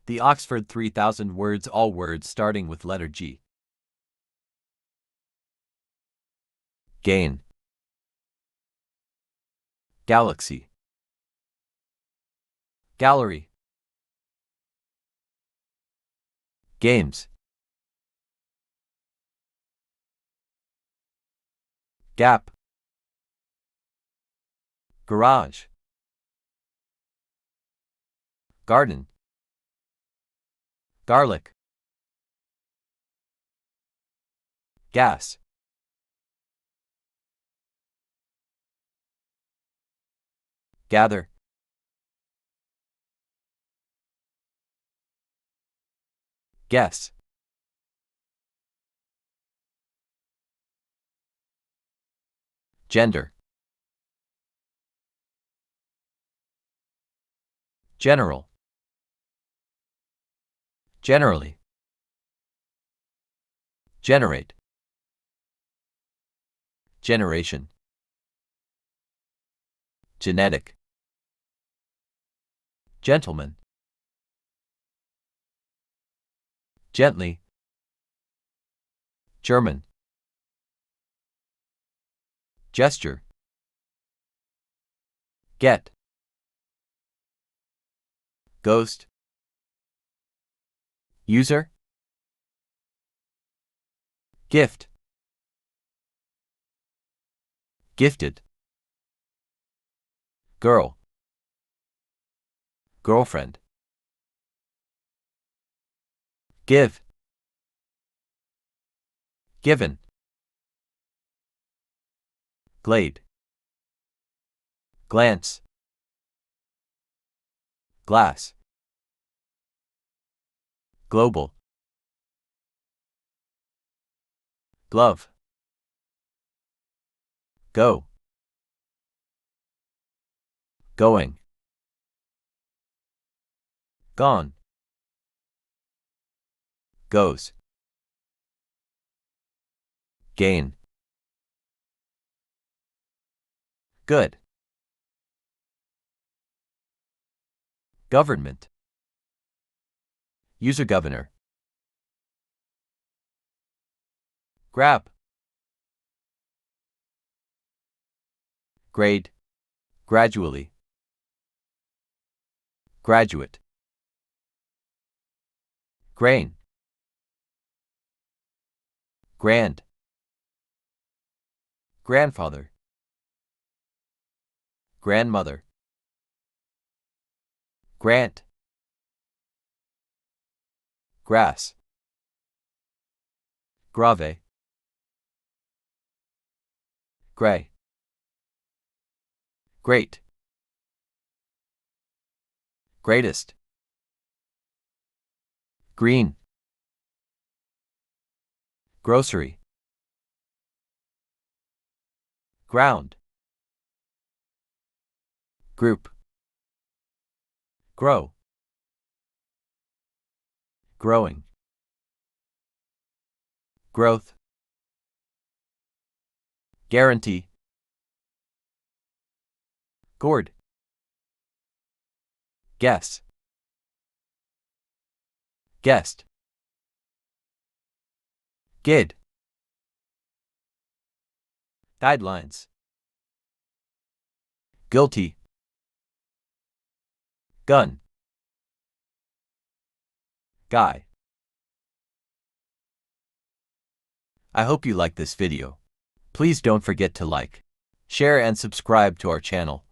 The Oxford 3000 words, all words starting with letter G. Gain. Galaxy. Gallery. Games. Gap. Garage. Garden. Garlic. Gas. Gather. Guess. Gender. General. Generally. Generate. Generation. Genetic. Gentleman. Gently. German. Gesture. Get. Ghost. User. Gift. Gifted. Girl. Girlfriend. Give. Given. Glade. Glance. Glass. Global. Glove. Go. Going. Gone. Goes. Gain. Good. Government. User governor. Grab. Grade. Gradually. Graduate. Grain. Grand. Grandfather. Grandmother. Grant. Grass. Grave. Gray. Great. Greatest. Green. Grocery. Ground. Group. Grow. Growing. Growth. Guarantee. Gourd. Guess. Guest. Gid. Guidelines. Guilty. Gun. Guy. I hope you liked this video. Please don't forget to like, share and subscribe to our channel.